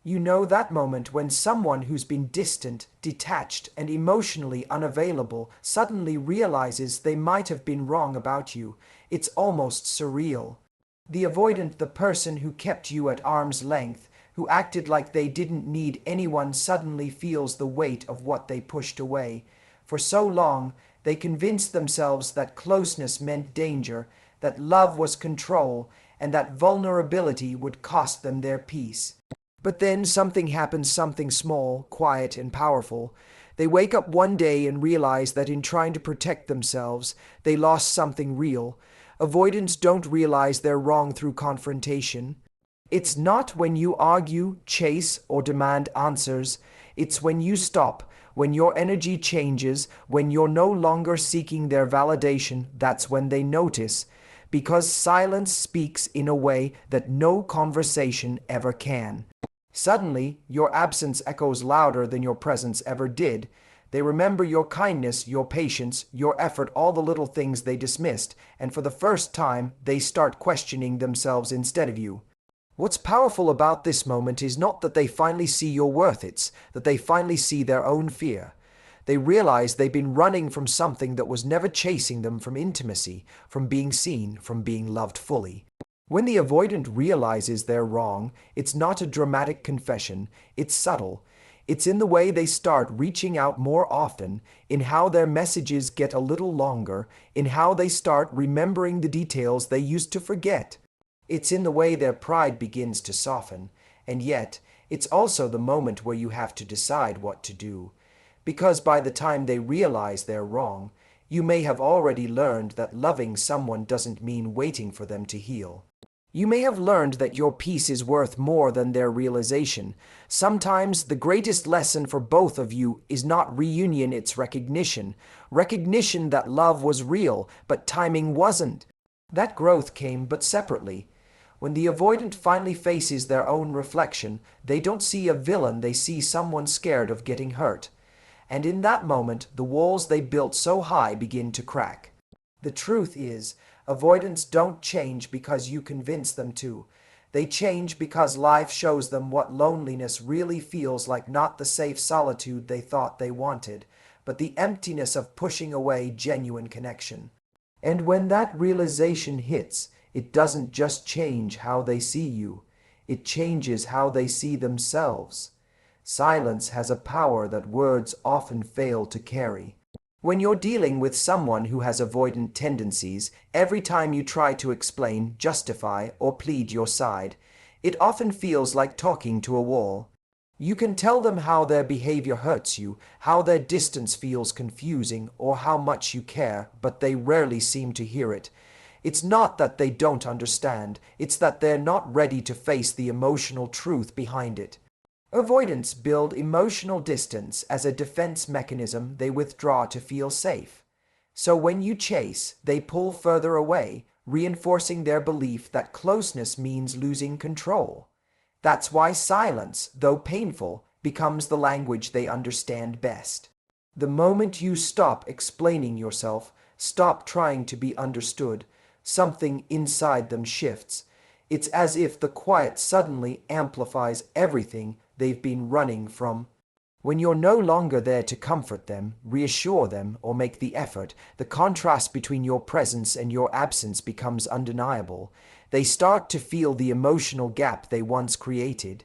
You know that moment when someone who's been distant, detached, and emotionally unavailable suddenly realizes they might have been wrong about you. It's almost surreal. The avoidant, the person who kept you at arm's length, who acted like they didn't need anyone, suddenly feels the weight of what they pushed away. For so long, they convinced themselves that closeness meant danger, that love was control, and that vulnerability would cost them their peace. But then something happens, something small, quiet, and powerful. They wake up one day and realize that in trying to protect themselves, they lost something real. Avoidants don't realize they're wrong through confrontation. It's not when you argue, chase, or demand answers. It's when you stop, when your energy changes, when you're no longer seeking their validation. That's when they notice. Because silence speaks in a way that no conversation ever can. Suddenly, your absence echoes louder than your presence ever did. They remember your kindness, your patience, your effort, all the little things they dismissed, and for the first time, they start questioning themselves instead of you. What's powerful about this moment is not that they finally see your worth, it's that they finally see their own fear. They realize they've been running from something that was never chasing them, from intimacy, from being seen, from being loved fully. When the avoidant realizes they're wrong, it's not a dramatic confession, it's subtle. It's in the way they start reaching out more often, in how their messages get a little longer, in how they start remembering the details they used to forget. It's in the way their pride begins to soften, and yet, it's also the moment where you have to decide what to do. Because by the time they realize they're wrong, you may have already learned that loving someone doesn't mean waiting for them to heal. You may have learned that your peace is worth more than their realization. Sometimes the greatest lesson for both of you is not reunion, it's recognition. Recognition that love was real, but timing wasn't. That growth came, but separately. When the avoidant finally faces their own reflection, they don't see a villain, they see someone scared of getting hurt. And in that moment, the walls they built so high begin to crack. The truth is, avoidants don't change because you convince them to. They change because life shows them what loneliness really feels like, not the safe solitude they thought they wanted, but the emptiness of pushing away genuine connection. And when that realization hits, it doesn't just change how they see you, it changes how they see themselves. Silence has a power that words often fail to carry. When you're dealing with someone who has avoidant tendencies, every time you try to explain, justify, or plead your side, it often feels like talking to a wall. You can tell them how their behavior hurts you, how their distance feels confusing, or how much you care, but they rarely seem to hear it. It's not that they don't understand, it's that they're not ready to face the emotional truth behind it. Avoidants build emotional distance as a defense mechanism. They withdraw to feel safe. So when you chase, they pull further away, reinforcing their belief that closeness means losing control. That's why silence, though painful, becomes the language they understand best. The moment you stop explaining yourself, stop trying to be understood, something inside them shifts. It's as if the quiet suddenly amplifies everything they've been running from. When you're no longer there to comfort them, reassure them, or make the effort, the contrast between your presence and your absence becomes undeniable. They start to feel the emotional gap they once created.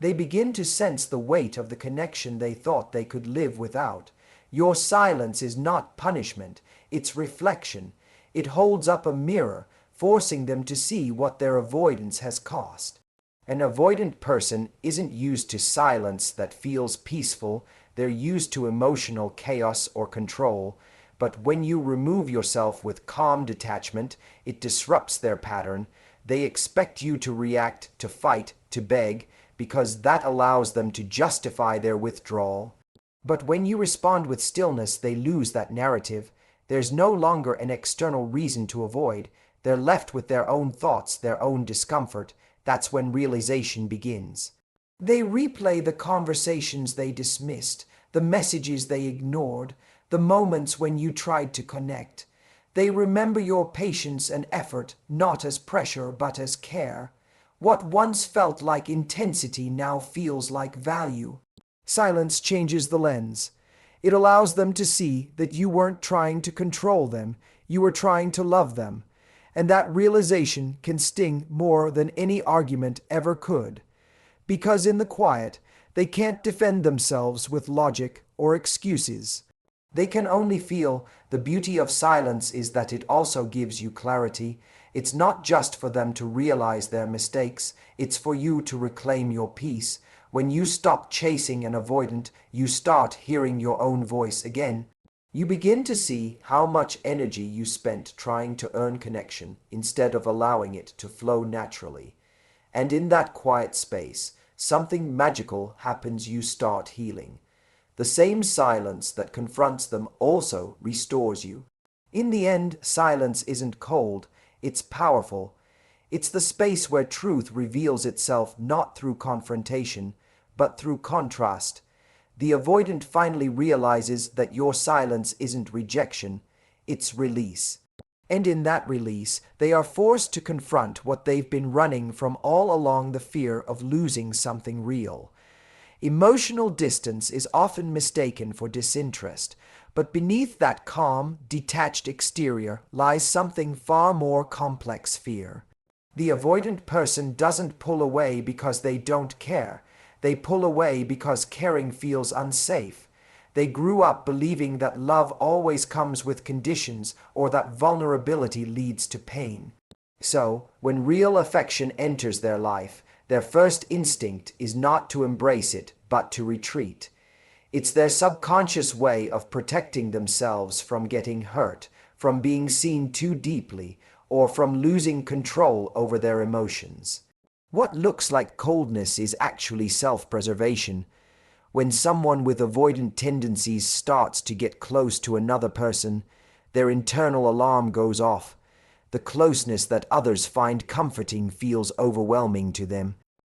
They begin to sense the weight of the connection they thought they could live without. Your silence is not punishment, it's reflection. It holds up a mirror, forcing them to see what their avoidance has cost. An avoidant person isn't used to silence that feels peaceful, they're used to emotional chaos or control. But when you remove yourself with calm detachment, it disrupts their pattern. They expect you to react, to fight, to beg, because that allows them to justify their withdrawal. But when you respond with stillness, they lose that narrative. There's no longer an external reason to avoid. They're left with their own thoughts, their own discomfort. That's when realization begins. They replay the conversations they dismissed, the messages they ignored, the moments when you tried to connect. They remember your patience and effort not as pressure but as care. What once felt like intensity now feels like value. Silence changes the lens. It allows them to see that you weren't trying to control them, you were trying to love them. And that realization can sting more than any argument ever could. Because in the quiet, they can't defend themselves with logic or excuses. They can only feel the beauty of silence is that it also gives you clarity. It's not just for them to realize their mistakes, it's for you to reclaim your peace. When you stop chasing an avoidant, you start hearing your own voice again. You begin to see how much energy you spent trying to earn connection instead of allowing it to flow naturally. And in that quiet space, something magical happens. You start healing. The same silence that confronts them also restores you. In the end, silence isn't cold, it's powerful. It's the space where truth reveals itself not through confrontation, but through contrast. The avoidant finally realizes that your silence isn't rejection, it's release. And in that release, they are forced to confront what they've been running from all along: the fear of losing something real. Emotional distance is often mistaken for disinterest, but beneath that calm, detached exterior lies something far more complex: fear. The avoidant person doesn't pull away because they don't care. They pull away because caring feels unsafe. They grew up believing that love always comes with conditions or that vulnerability leads to pain. So, when real affection enters their life, their first instinct is not to embrace it, but to retreat. It's their subconscious way of protecting themselves from getting hurt, from being seen too deeply, or from losing control over their emotions. What looks like coldness is actually self-preservation. When someone with avoidant tendencies starts to get close to another person, their internal alarm goes off. The closeness that others find comforting feels overwhelming to them.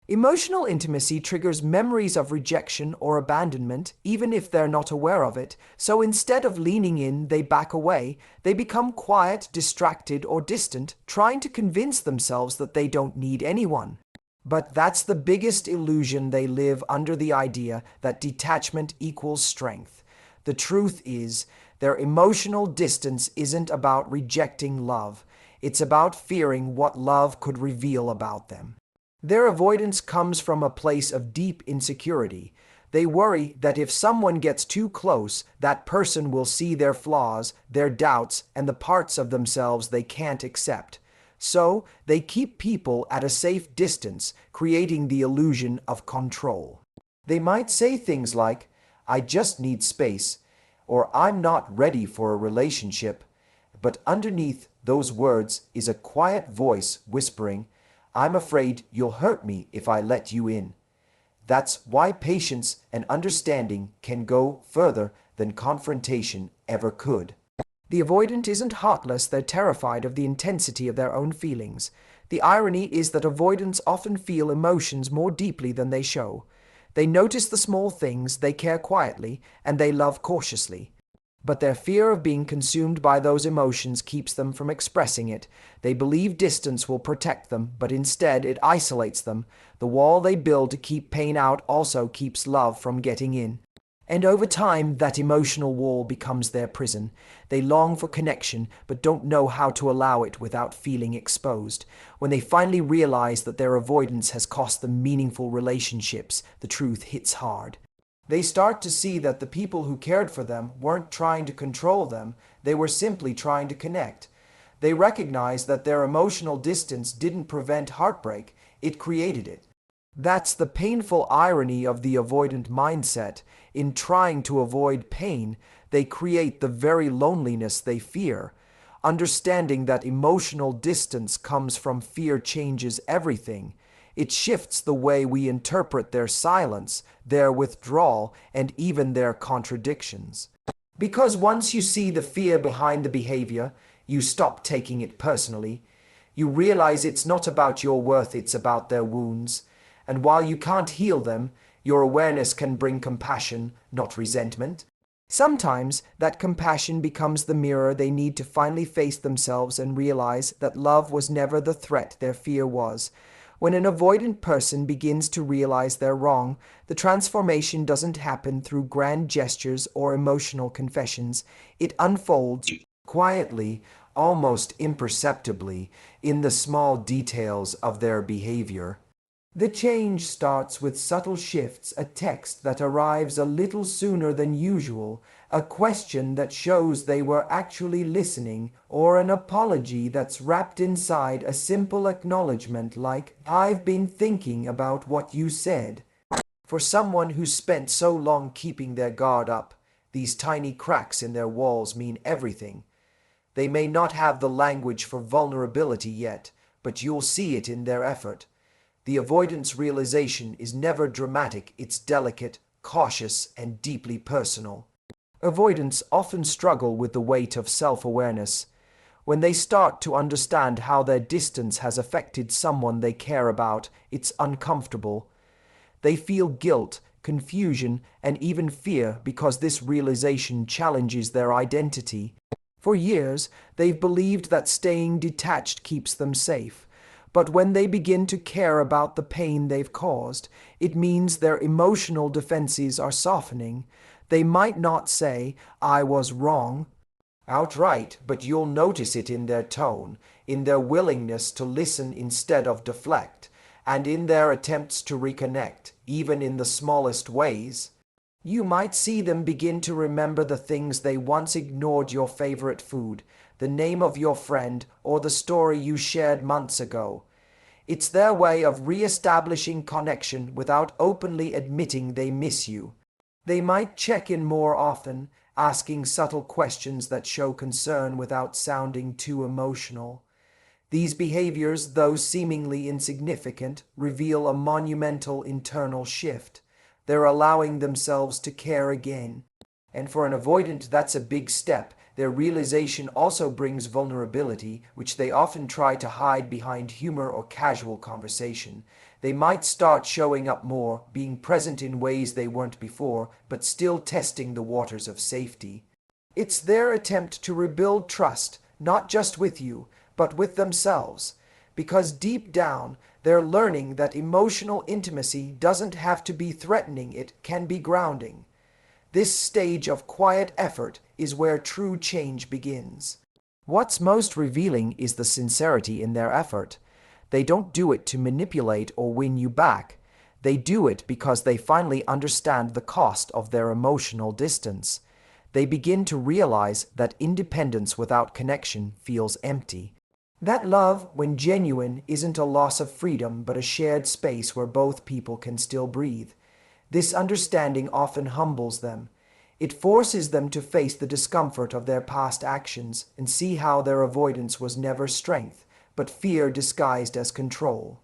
Emotional intimacy triggers memories of rejection or abandonment, even if they're not aware of it. So instead of leaning in, they back away. They become quiet, distracted, or distant, trying to convince themselves that they don't need anyone. But that's the biggest illusion. They live under the idea that detachment equals strength. The truth is, their emotional distance isn't about rejecting love. It's about fearing what love could reveal about them. Their avoidance comes from a place of deep insecurity. They worry that if someone gets too close, that person will see their flaws, their doubts, and the parts of themselves they can't accept. So, they keep people at a safe distance, creating the illusion of control. They might say things like, "I just need space," or "I'm not ready for a relationship." But underneath those words is a quiet voice whispering, "I'm afraid you'll hurt me if I let you in." That's why patience and understanding can go further than confrontation ever could. The avoidant isn't heartless, they're terrified of the intensity of their own feelings. The irony is that avoidants often feel emotions more deeply than they show. They notice the small things, they care quietly, and they love cautiously. But their fear of being consumed by those emotions keeps them from expressing it. They believe distance will protect them, but instead it isolates them. The wall they build to keep pain out also keeps love from getting in. And over time, that emotional wall becomes their prison. They long for connection, but don't know how to allow it without feeling exposed. When they finally realize that their avoidance has cost them meaningful relationships, the truth hits hard. They start to see that the people who cared for them weren't trying to control them, they were simply trying to connect. They recognize that their emotional distance didn't prevent heartbreak, it created it. That's the painful irony of the avoidant mindset. In trying to avoid pain, they create the very loneliness they fear. Understanding that emotional distance comes from fear changes everything. It shifts the way we interpret their silence, their withdrawal, and even their contradictions. Because once you see the fear behind the behavior, you stop taking it personally. You realize it's not about your worth, it's about their wounds. And while you can't heal them, your awareness can bring compassion, not resentment. Sometimes that compassion becomes the mirror they need to finally face themselves and realize that love was never the threat their fear was. When an avoidant person begins to realize they're wrong, the transformation doesn't happen through grand gestures or emotional confessions. It unfolds quietly, almost imperceptibly, in the small details of their behavior. The change starts with subtle shifts, a text that arrives a little sooner than usual, a question that shows they were actually listening, or an apology that's wrapped inside a simple acknowledgement like, "I've been thinking about what you said." For someone who's spent so long keeping their guard up, these tiny cracks in their walls mean everything. They may not have the language for vulnerability yet, but you'll see it in their effort. The avoidance realization is never dramatic, it's delicate, cautious, and deeply personal. Avoidants often struggle with the weight of self-awareness. When they start to understand how their distance has affected someone they care about, it's uncomfortable. They feel guilt, confusion, and even fear because this realization challenges their identity. For years, they've believed that staying detached keeps them safe. But when they begin to care about the pain they've caused, it means their emotional defenses are softening. They might not say, "I was wrong," outright, but you'll notice it in their tone, in their willingness to listen instead of deflect, and in their attempts to reconnect, even in the smallest ways. You might see them begin to remember the things they once ignored: your favorite food, the name of your friend, or the story you shared months ago. It's their way of re-establishing connection without openly admitting they miss you. They might check in more often, asking subtle questions that show concern without sounding too emotional. These behaviors, though seemingly insignificant, reveal a monumental internal shift. They're allowing themselves to care again. And for an avoidant, that's a big step. Their realization also brings vulnerability, which they often try to hide behind humor or casual conversation. They might start showing up more, being present in ways they weren't before, but still testing the waters of safety. It's their attempt to rebuild trust, not just with you, but with themselves. Because deep down, they're learning that emotional intimacy doesn't have to be threatening, it can be grounding. This stage of quiet effort is where true change begins. What's most revealing is the sincerity in their effort. They don't do it to manipulate or win you back. They do it because they finally understand the cost of their emotional distance. They begin to realize that independence without connection feels empty. That love, when genuine, isn't a loss of freedom, but a shared space where both people can still breathe. This understanding often humbles them. It forces them to face the discomfort of their past actions and see how their avoidance was never strength, but fear disguised as control.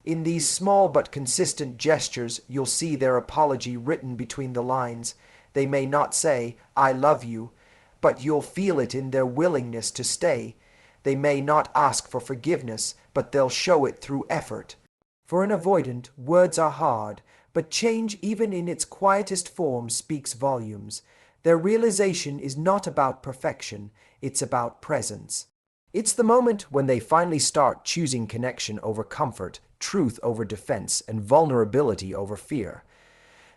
In these small but consistent gestures, you'll see their apology written between the lines. They may not say, "I love you," but you'll feel it in their willingness to stay. They may not ask for forgiveness, but they'll show it through effort. For an avoidant, words are hard, but change, even in its quietest form, speaks volumes. Their realization is not about perfection, it's about presence. It's the moment when they finally start choosing connection over comfort, truth over defense, and vulnerability over fear.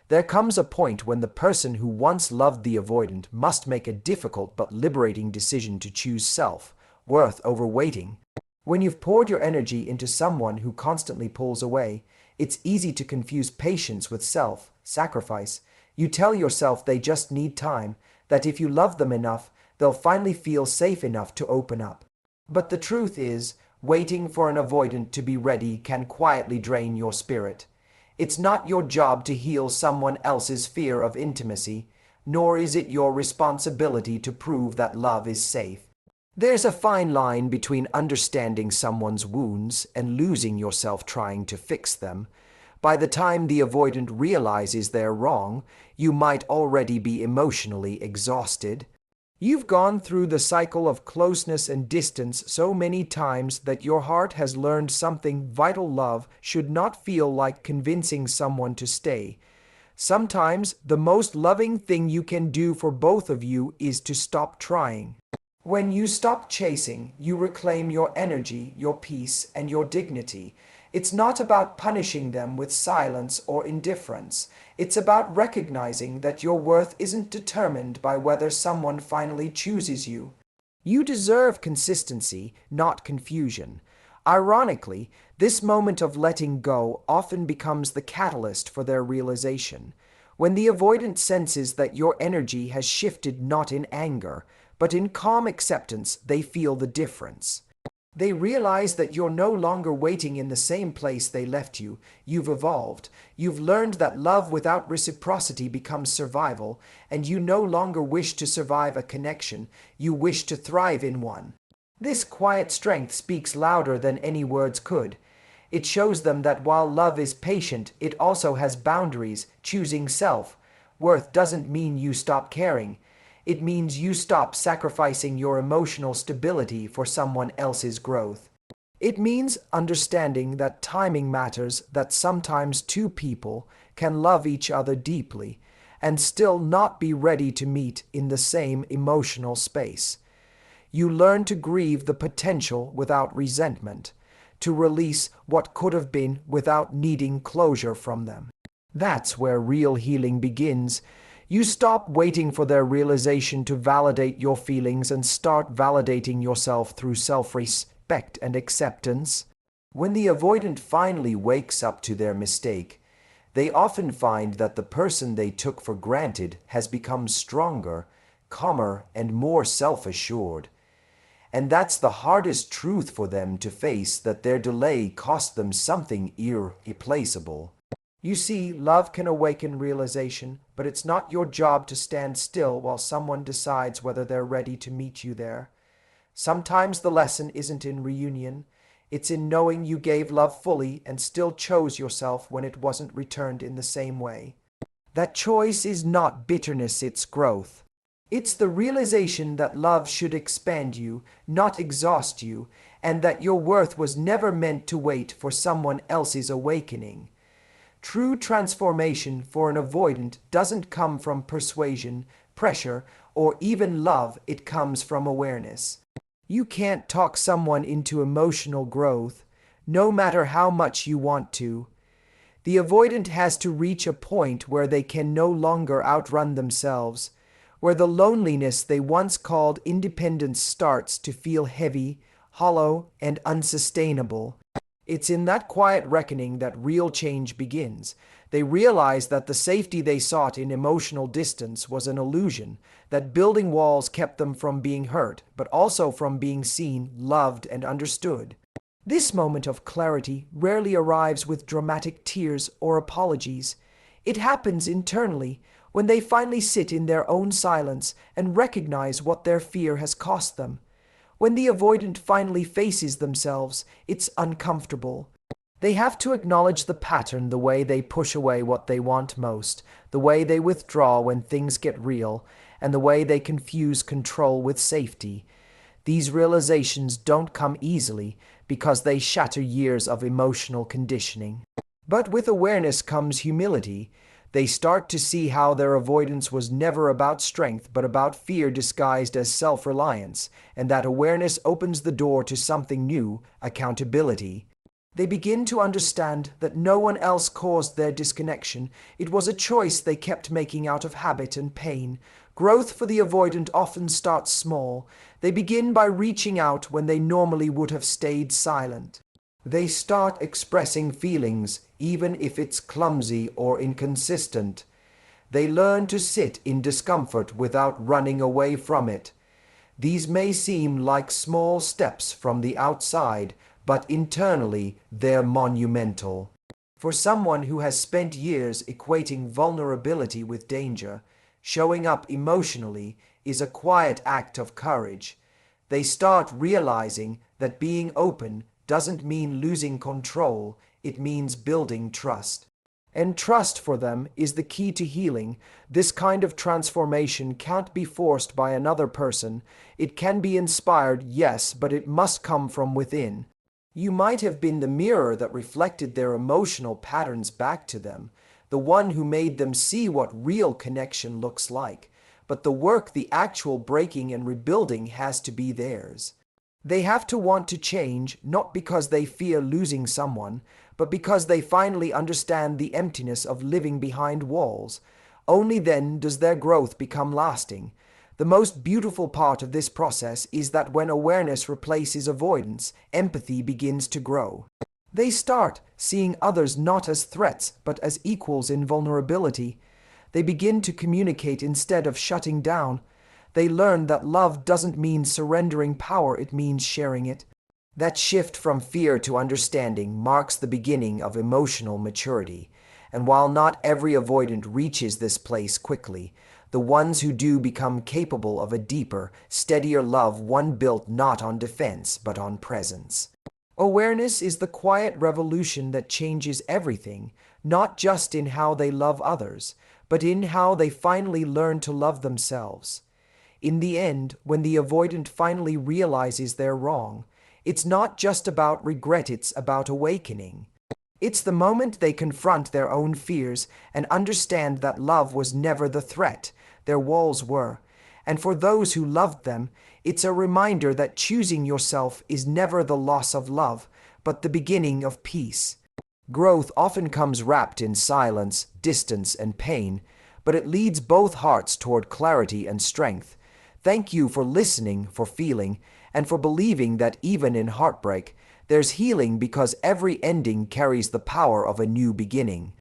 There comes a point when the person who once loved the avoidant must make a difficult but liberating decision to choose self-worth over waiting. When you've poured your energy into someone who constantly pulls away, it's easy to confuse patience with self-sacrifice. You tell yourself they just need time, that if you love them enough, they'll finally feel safe enough to open up. But the truth is, waiting for an avoidant to be ready can quietly drain your spirit. It's not your job to heal someone else's fear of intimacy, nor is it your responsibility to prove that love is safe. There's a fine line between understanding someone's wounds and losing yourself trying to fix them. By the time the avoidant realizes they're wrong, you might already be emotionally exhausted. You've gone through the cycle of closeness and distance so many times that your heart has learned something vital: love should not feel like convincing someone to stay. Sometimes the most loving thing you can do for both of you is to stop trying. When you stop chasing, you reclaim your energy, your peace, and your dignity. It's not about punishing them with silence or indifference. It's about recognizing that your worth isn't determined by whether someone finally chooses you. You deserve consistency, not confusion. Ironically, this moment of letting go often becomes the catalyst for their realization. When the avoidant senses that your energy has shifted not in anger, but in calm acceptance, they feel the difference. They realize that you're no longer waiting in the same place they left you. You've evolved. You've learned that love without reciprocity becomes survival, and you no longer wish to survive a connection. You wish to thrive in one. This quiet strength speaks louder than any words could. It shows them that while love is patient, it also has boundaries, choosing self-worth doesn't mean you stop caring. It means you stop sacrificing your emotional stability for someone else's growth. It means understanding that timing matters, that sometimes two people can love each other deeply and still not be ready to meet in the same emotional space. You learn to grieve the potential without resentment, to release what could have been without needing closure from them. That's where real healing begins. You stop waiting for their realization to validate your feelings and start validating yourself through self-respect and acceptance. When the avoidant finally wakes up to their mistake, they often find that the person they took for granted has become stronger, calmer, and more self-assured. And that's the hardest truth for them to face, that their delay cost them something irreplaceable. You see, love can awaken realization, but it's not your job to stand still while someone decides whether they're ready to meet you there. Sometimes the lesson isn't in reunion. It's in knowing you gave love fully and still chose yourself when it wasn't returned in the same way. That choice is not bitterness, it's growth. It's the realization that love should expand you, not exhaust you, and that your worth was never meant to wait for someone else's awakening. True transformation for an avoidant doesn't come from persuasion, pressure, or even love. It comes from awareness. You can't talk someone into emotional growth, no matter how much you want to. The avoidant has to reach a point where they can no longer outrun themselves, where the loneliness they once called independence starts to feel heavy, hollow, and unsustainable. It's in that quiet reckoning that real change begins. They realize that the safety they sought in emotional distance was an illusion, that building walls kept them from being hurt, but also from being seen, loved, and understood. This moment of clarity rarely arrives with dramatic tears or apologies. It happens internally, when they finally sit in their own silence and recognize what their fear has cost them. When the avoidant finally faces themselves, it's uncomfortable. They have to acknowledge the pattern, the way they push away what they want most, the way they withdraw when things get real, and the way they confuse control with safety. These realizations don't come easily because they shatter years of emotional conditioning. But with awareness comes humility. They start to see how their avoidance was never about strength, but about fear disguised as self-reliance, and that awareness opens the door to something new, accountability. They begin to understand that no one else caused their disconnection. It was a choice they kept making out of habit and pain. Growth for the avoidant often starts small. They begin by reaching out when they normally would have stayed silent. They start expressing feelings, even if it's clumsy or inconsistent. They learn to sit in discomfort without running away from it. These may seem like small steps from the outside, but internally they're monumental. For someone who has spent years equating vulnerability with danger, showing up emotionally is a quiet act of courage. They start realizing that being open doesn't mean losing control, it means building trust. And trust for them is the key to healing. This kind of transformation can't be forced by another person. It can be inspired, yes, but it must come from within. You might have been the mirror that reflected their emotional patterns back to them, the one who made them see what real connection looks like. But the work, the actual breaking and rebuilding, has to be theirs. They have to want to change, not because they fear losing someone, but because they finally understand the emptiness of living behind walls. Only then does their growth become lasting. The most beautiful part of this process is that when awareness replaces avoidance, empathy begins to grow. They start seeing others not as threats, but as equals in vulnerability. They begin to communicate instead of shutting down. They learn that love doesn't mean surrendering power, it means sharing it. That shift from fear to understanding marks the beginning of emotional maturity. And while not every avoidant reaches this place quickly, the ones who do become capable of a deeper, steadier love, one built not on defense, but on presence. Awareness is the quiet revolution that changes everything, not just in how they love others, but in how they finally learn to love themselves. In the end, when the avoidant finally realizes they're wrong, it's not just about regret, it's about awakening. It's the moment they confront their own fears and understand that love was never the threat, their walls were. And for those who loved them, it's a reminder that choosing yourself is never the loss of love, but the beginning of peace. Growth often comes wrapped in silence, distance, and pain, but it leads both hearts toward clarity and strength. Thank you for listening, for feeling, and for believing that even in heartbreak, there's healing, because every ending carries the power of a new beginning.